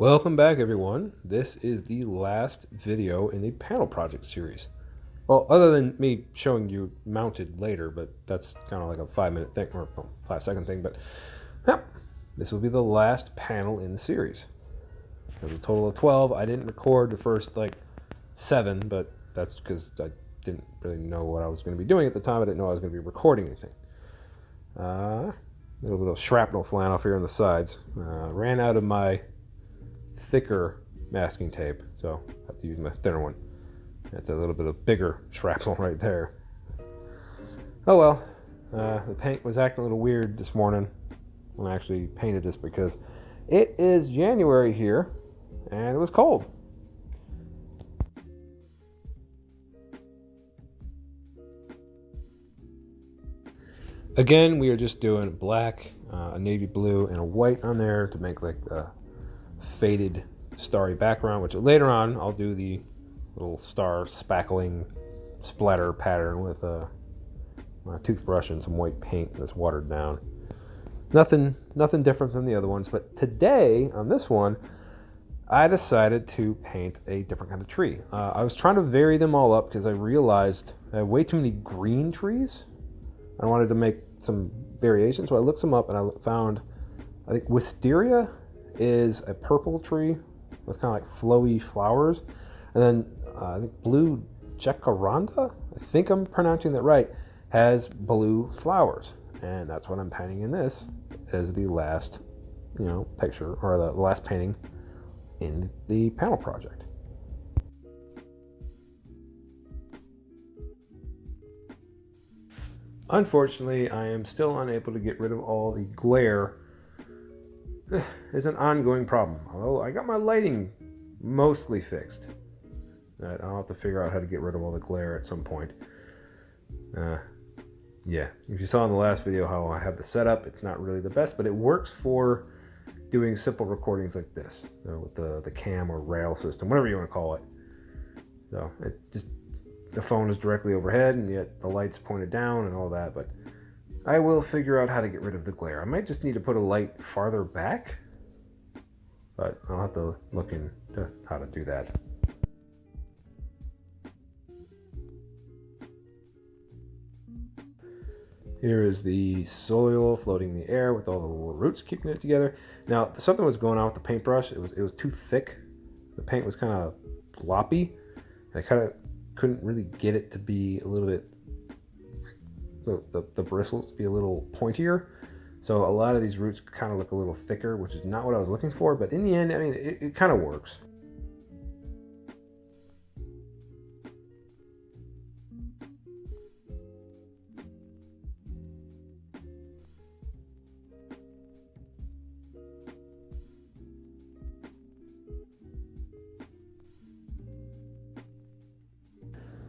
Welcome back, everyone. This is the last video in the panel project series. Well, other than me showing you mounted later, but that's kind of like a 5-minute thing or 5-second thing. But yeah, this will be the last panel in the series. There's a total of 12. I didn't record the first 7, but that's because I didn't really know what I was going to be doing at the time. I didn't know I was going to be recording anything. A little bit of shrapnel flying off here on the sides. Ran out of my thicker masking tape, so I have to use my thinner one. That's a little bit of bigger shrapnel right there. Oh well, the paint was acting a little weird this morning when I actually painted this because it is January here and it was cold. Again, we are just doing black, a navy blue, and a white on there to make like a faded starry background, which later on I'll do the little star spackling splatter pattern with a toothbrush and some white paint that's watered down. Nothing different than the other ones, but today on this one I decided to paint a different kind of tree. I was trying to vary them all up because I realized I have way too many green trees. I wanted to make some variations, so I looked some up and I found, I think wisteria is a purple tree with kind of like flowy flowers, and then I think blue jacaranda, I think I'm pronouncing that right, has blue flowers, and that's what I'm painting in this as the last, picture, or the last painting in the panel project. Unfortunately, I am still unable to get rid of all the glare. Is an ongoing problem, although I got my lighting mostly fixed. I'll have to figure out how to get rid of all the glare at some point. Yeah, if you saw in the last video how I have the setup, it's not really the best, but it works for doing simple recordings like this, with the cam or rail system, whatever you want to call it. So the phone is directly overhead, and yet the light's pointed down and all that, but I will figure out how to get rid of the glare. I might just need to put a light farther back, but I'll have to look into how to do that. Here is the soil floating in the air with all the little roots keeping it together. Now, something was going on with the paintbrush. It was too thick. The paint was kind of gloppy, and I kind of couldn't really get it to be a little bit, the bristles to be a little pointier. So a lot of these roots kind of look a little thicker, which is not what I was looking for, but in the end, I mean, it kind of works.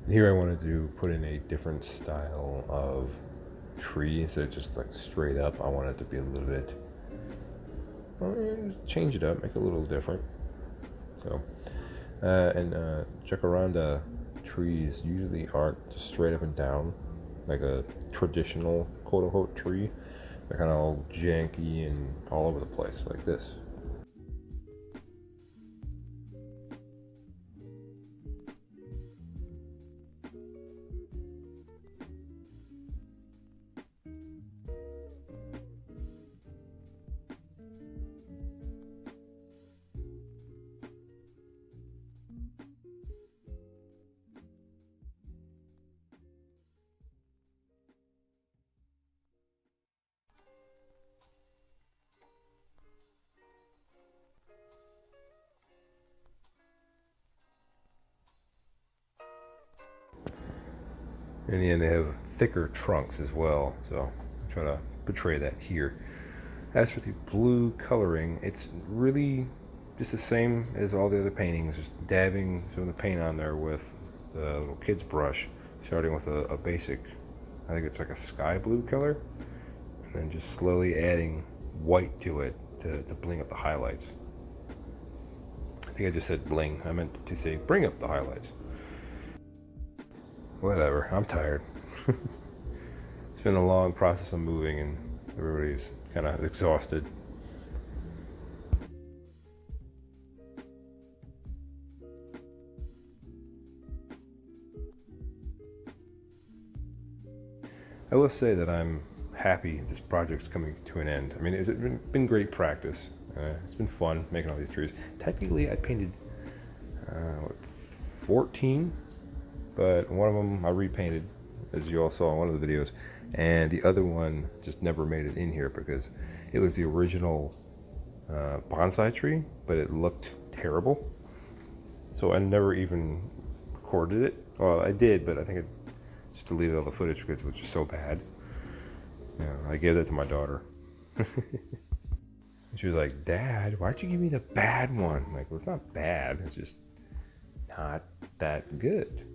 Here I wanted to put in a different style of tree, so just like straight up. I want it to be a little bit, change it up, make it a little different. So, jacaranda trees usually aren't just straight up and down like a traditional quote-unquote tree. They're kind of all janky and all over the place like this. In the end, they have thicker trunks as well, so I'm trying to portray that here. As for the blue coloring, it's really just the same as all the other paintings, just dabbing some of the paint on there with the little kid's brush, starting with a basic, I think it's like a sky blue color, and then just slowly adding white to it to bling up the highlights. I think I just said bling. I meant to say bring up the highlights. Whatever, I'm tired. It's been a long process of moving and everybody's kind of exhausted. I will say that I'm happy this project's coming to an end. I mean, it's been great practice. It's been fun making all these trees. Technically, I painted 14, but one of them I repainted, as you all saw in one of the videos, and the other one just never made it in here because it was the original bonsai tree, but it looked terrible. So I never even recorded it. Well, I did, but I think I just deleted all the footage because it was just so bad. Yeah, I gave that to my daughter. She was like, "Dad, why'd you give me the bad one?" I'm like, well, it's not bad. It's just not that good.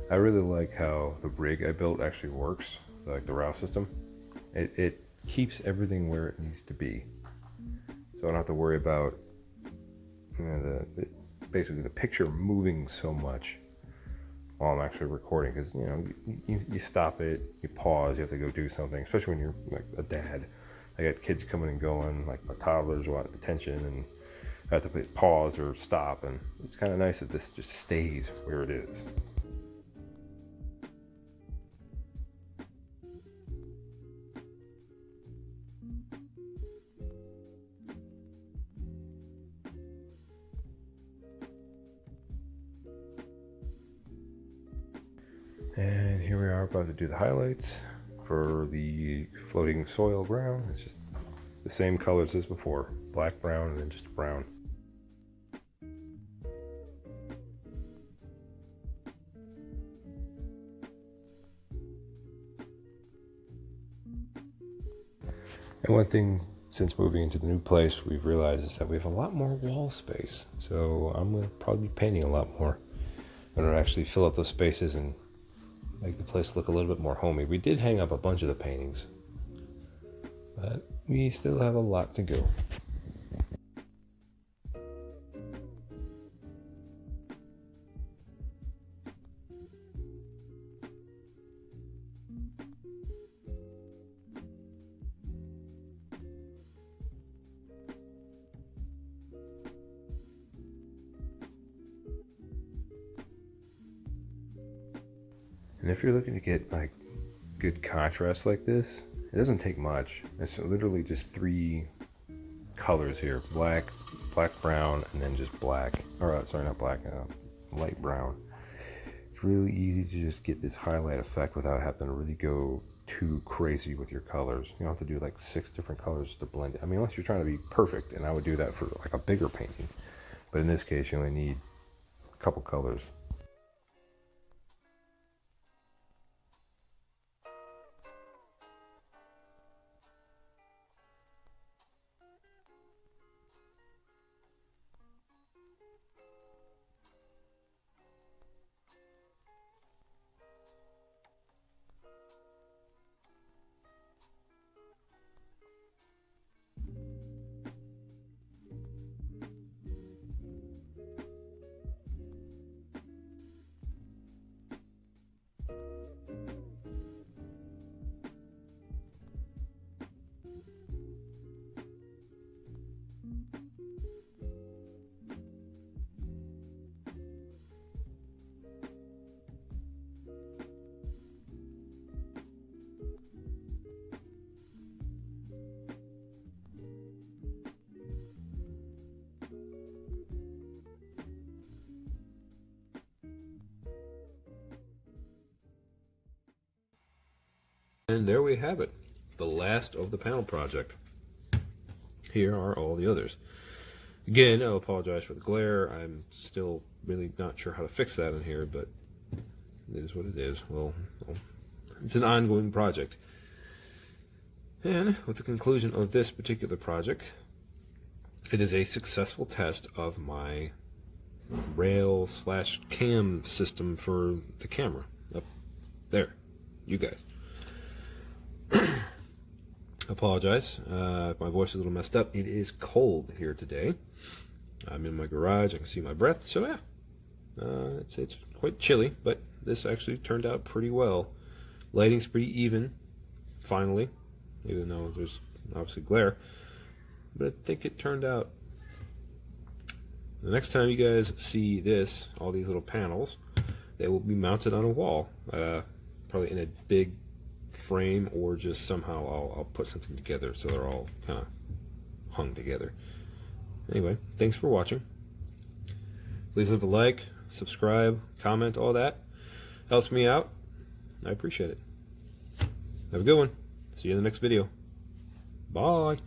I really like how the rig I built actually works, like the RAW system. It keeps everything where it needs to be. So I don't have to worry about, you know, basically the picture moving so much while I'm actually recording, because you know you stop it, you pause, you have to go do something, especially when you're like a dad. I got kids coming and going, like my toddlers want attention, and I have to pause or stop, and it's kind of nice that this just stays where it is. And here we are about to do the highlights for the floating soil brown. It's just the same colors as before, black, brown, and then just brown. And one thing, since moving into the new place, we've realized is that we have a lot more wall space. So I'm going to probably be painting a lot more. I'm going to actually fill up those spaces and make the place look a little bit more homey. We did hang up a bunch of the paintings, but we still have a lot to go. And if you're looking to get like good contrast like this, it doesn't take much. It's literally just 3 colors here: black, brown, and then just black. Or sorry, not black, light brown. It's really easy to just get this highlight effect without having to really go too crazy with your colors. You don't have to do like 6 different colors to blend it. I mean, unless you're trying to be perfect, and I would do that for like a bigger painting. But in this case, you only need a couple colors. And there we have it, the last of the panel project. Here are all the others. Again, I'll apologize for the glare. I'm still really not sure how to fix that in here, but it is what it is. Well, it's an ongoing project. And with the conclusion of this particular project, it is a successful test of my rail/cam system for the camera. Up there, you guys. Apologize if my voice is a little messed up. It is cold here today, I'm in my garage. I can see my breath. So yeah, it's quite chilly, but this actually turned out pretty well. Lighting's pretty even, finally, even though there's obviously glare. But I think it turned out. The next time you guys see this, all these little panels, they will be mounted on a wall, probably in a big frame, or just somehow I'll put something together so they're all kind of hung together. Anyway, thanks for watching. Please leave a like, subscribe, comment, all that. Helps me out. I appreciate it. Have a good one. See you in the next video. Bye.